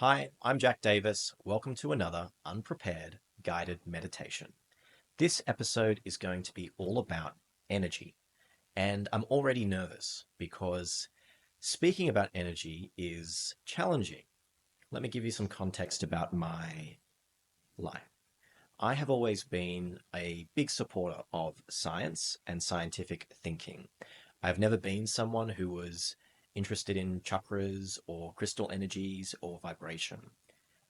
Hi, I'm Jack Davis. Welcome to another unprepared guided meditation. This episode is going to be all about energy, and I'm already nervous because speaking about energy is challenging. Let me give you some context about my life. I have always been a big supporter of science and scientific thinking. I've never been someone who was interested in chakras or crystal energies or vibration.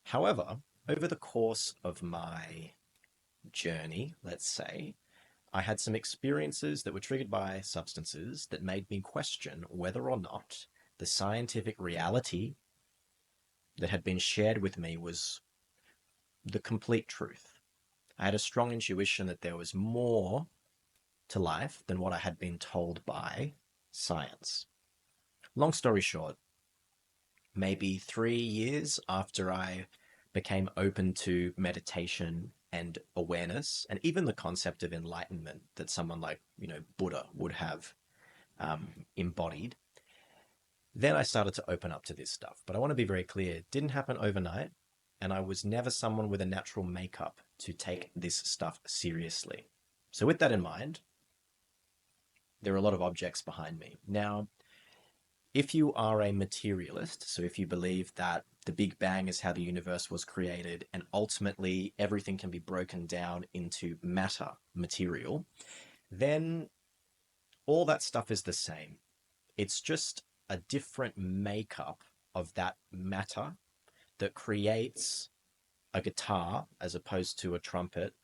However, over the course of my journey, let's say, I had some experiences that were triggered by substances that made me question whether or not the scientific reality that had been shared with me was the complete truth. I had a strong intuition that there was more to life than what I had been told by science. Long story short, maybe 3 years after I became open to meditation and awareness, and even the concept of enlightenment that someone like, Buddha would have embodied, then I started to open up to this stuff. But I want to be very clear, it didn't happen overnight, and I was never someone with a natural makeup to take this stuff seriously. So, with that in mind, there are a lot of objects behind me. Now, if you are a materialist, so if you believe that the Big Bang is how the universe was created and ultimately everything can be broken down into matter, material, then all that stuff is the same. It's just a different makeup of that matter that creates a guitar as opposed to a trumpet,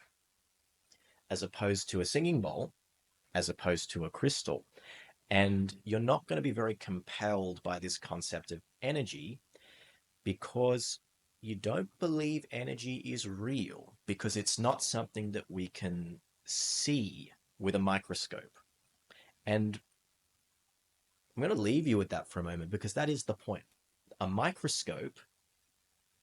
as opposed to a singing bowl, as opposed to a crystal. And you're not going to be very compelled by this concept of energy because you don't believe energy is real, because it's not something that we can see with a microscope. And I'm going to leave you with that for a moment because that is the point. A microscope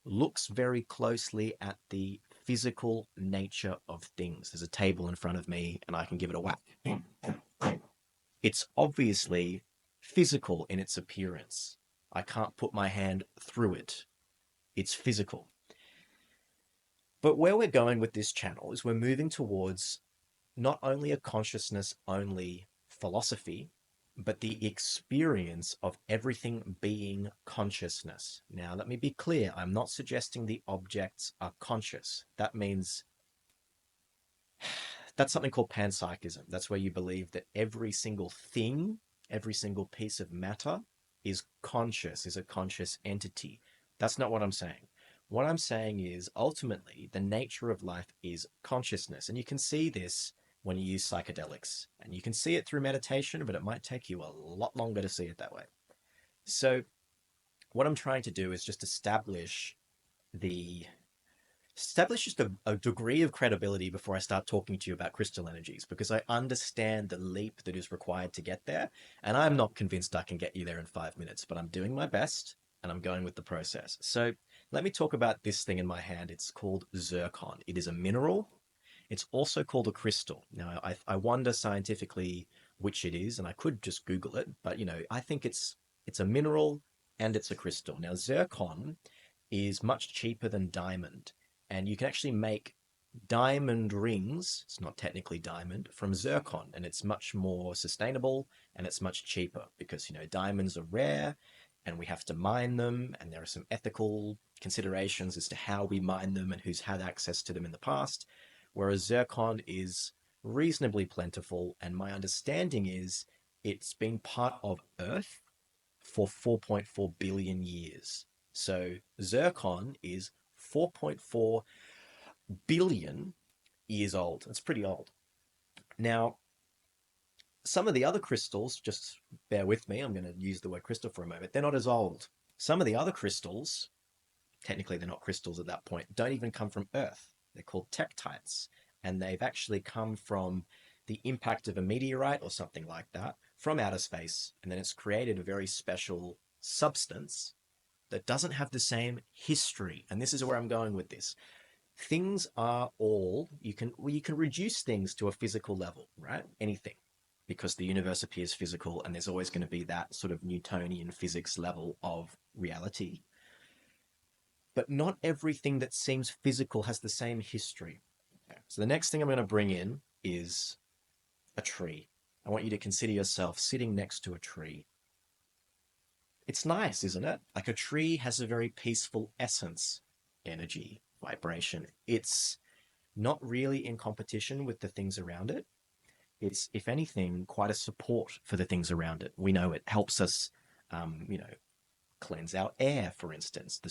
looks very closely at the physical nature of things. There's a table in front of me and I can give it a whack. It's obviously physical in its appearance. I can't put my hand through it. It's physical. But where we're going with this channel is we're moving towards not only a consciousness only philosophy, but the experience of everything being consciousness. Now, let me be clear. I'm not suggesting the objects are conscious. That means that's something called panpsychism. That's where you believe that every single thing, every single piece of matter is conscious, is a conscious entity. That's not what I'm saying. What I'm saying is ultimately the nature of life is consciousness. And you can see this when you use psychedelics. And you can see it through meditation, but it might take you a lot longer to see it that way. So, what I'm trying to do is just the establish just a degree of credibility before I start talking to you about crystal energies, because I understand the leap that is required to get there. And I'm not convinced I can get you there in 5 minutes, but I'm doing my best and I'm going with the process. So let me talk about this thing in my hand. It's called zircon. It is a mineral. It's also called a crystal. Now, I wonder scientifically which it is, and I could just Google it, but I think it's a mineral and it's a crystal. Now, zircon is much cheaper than diamond. And you can actually make diamond rings, it's not technically diamond, from zircon. And it's much more sustainable and it's much cheaper because, diamonds are rare and we have to mine them. And there are some ethical considerations as to how we mine them and who's had access to them in the past. Whereas zircon is reasonably plentiful. And my understanding is it's been part of Earth for 4.4 billion years. So zircon is 4.4 billion years old. It's pretty old. Now, some of the other crystals, just bear with me, I'm going to use the word crystal for a moment, they're not as old. Some of the other crystals, technically they're not crystals at that point, don't even come from Earth. They're called tektites, and they've actually come from the impact of a meteorite or something like that from outer space, and then it's created a very special substance that doesn't have the same history. And this is where I'm going with this. Things are all you can reduce things to a physical level, right? Anything, because the universe appears physical and there's always going to be that sort of Newtonian physics level of reality. but not everything that seems physical has the same history. Okay. So the next thing I'm going to bring in is a tree. I want you to consider yourself sitting next to a tree. It's nice, isn't it? Like a tree has a very peaceful essence, energy, vibration. It's not really in competition with the things around it. It's, if anything, quite a support for the things around it. We know it helps us, you know, cleanse our air, for instance. The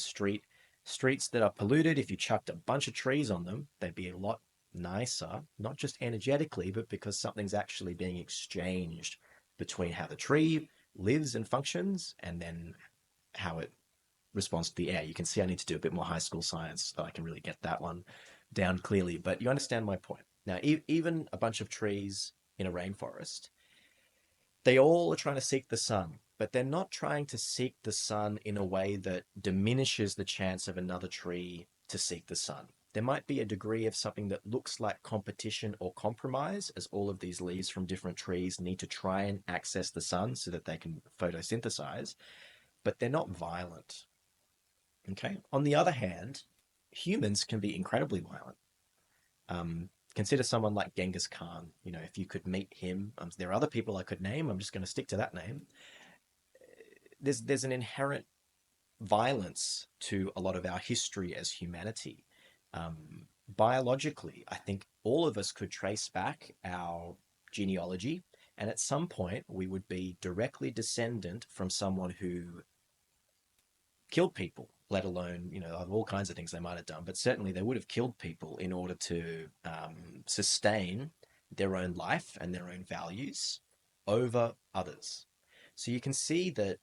streets that are polluted, if you chucked a bunch of trees on them, they'd be a lot nicer, not just energetically, but because something's actually being exchanged between how the tree lives and functions and then how it responds to the air. You can see I need to do a bit more high school science so I can really get that one down clearly, but you understand my point. Now, even a bunch of trees in a rainforest, they all are trying to seek the sun, but they're not trying to seek the sun in a way that diminishes the chance of another tree to seek the sun. There might be a degree of something that looks like competition or compromise, as all of these leaves from different trees need to try and access the sun so that they can photosynthesize, but they're not violent. Okay. On the other hand, humans can be incredibly violent. Consider someone like Genghis Khan. You know, if you could meet him, there are other people I could name. I'm just going to stick to that name. There's an inherent violence to a lot of our history as humanity. Biologically, I think all of us could trace back our genealogy, and at some point we would be directly descendant from someone who killed people, let alone, you know, all kinds of things they might have done, but certainly they would have killed people in order to sustain their own life and their own values over others. So you can see that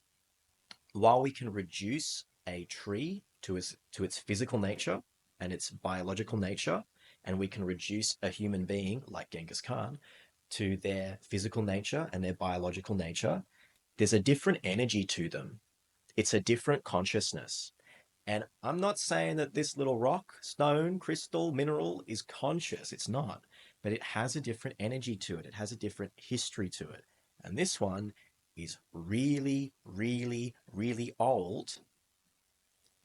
while we can reduce a tree to its physical nature and its biological nature, and we can reduce a human being like Genghis Khan to their physical nature and their biological nature, there's a different energy to them. It's a different consciousness. And I'm not saying that this little rock, stone, crystal, mineral is conscious. It's not. But it has a different energy to it. It has a different history to it. And this one is really, really, really old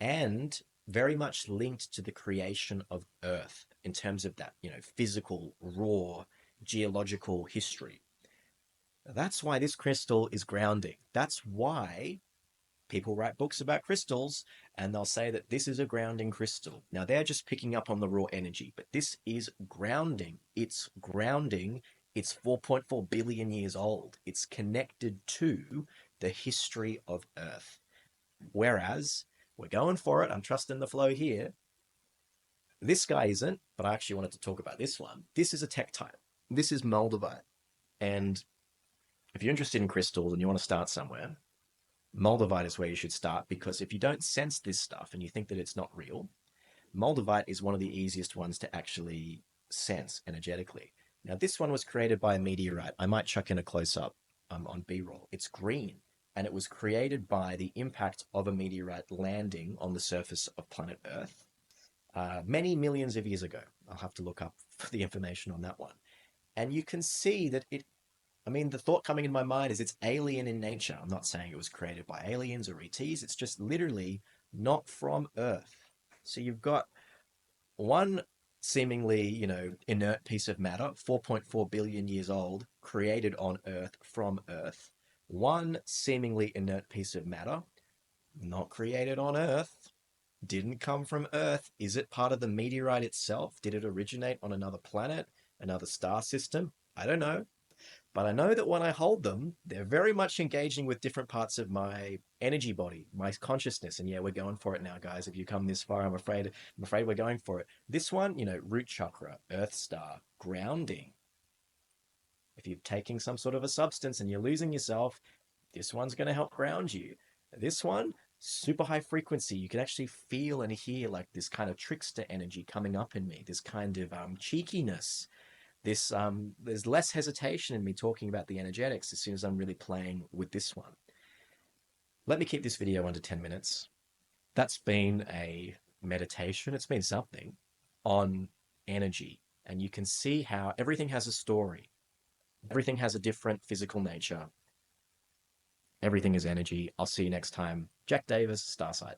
and very much linked to the creation of Earth in terms of that, you know, physical, raw, geological history. That's why this crystal is grounding. That's why people write books about crystals and they'll say that this is a grounding crystal. Now they're just picking up on the raw energy, but this is grounding. It's grounding. It's 4.4 billion years old. It's connected to the history of Earth. Whereas we're going for it. I'm trusting the flow here. This guy isn't, but I actually wanted to talk about this one. This is a tektite. This is moldavite. And if you're interested in crystals and you want to start somewhere, moldavite is where you should start, because if you don't sense this stuff and you think that it's not real, moldavite is one of the easiest ones to actually sense energetically. Now, this one was created by a meteorite. I might chuck in a close-up on B-roll. It's green, and it was created by the impact of a meteorite landing on the surface of planet Earth many millions of years ago. I'll have to look up for the information on that one. And you can see that I mean, the thought coming in my mind is it's alien in nature. I'm not saying it was created by aliens or ETs. It's just literally not from Earth. So you've got one seemingly, you know, inert piece of matter, 4.4 billion years old, created on Earth from Earth. One seemingly inert piece of matter, not created on Earth, didn't come from Earth. Is it part of the meteorite itself? Did it originate on another planet, another star system? I don't know. But I know that when I hold them, they're very much engaging with different parts of my energy body, my consciousness. And yeah, we're going for it now, guys. If you come this far, I'm afraid we're going for it. This one, you know, root chakra, earth star, grounding. If you're taking some sort of a substance and you're losing yourself, this one's going to help ground you. This one, super high frequency. You can actually feel and hear like this kind of trickster energy coming up in me, this kind of cheekiness. There's less hesitation in me talking about the energetics as soon as I'm really playing with this one. Let me keep this video under 10 minutes. That's been a meditation. It's been something on energy. And you can see how everything has a story. Everything has a different physical nature. Everything is energy. I'll see you next time. Jack Davis, Starsight.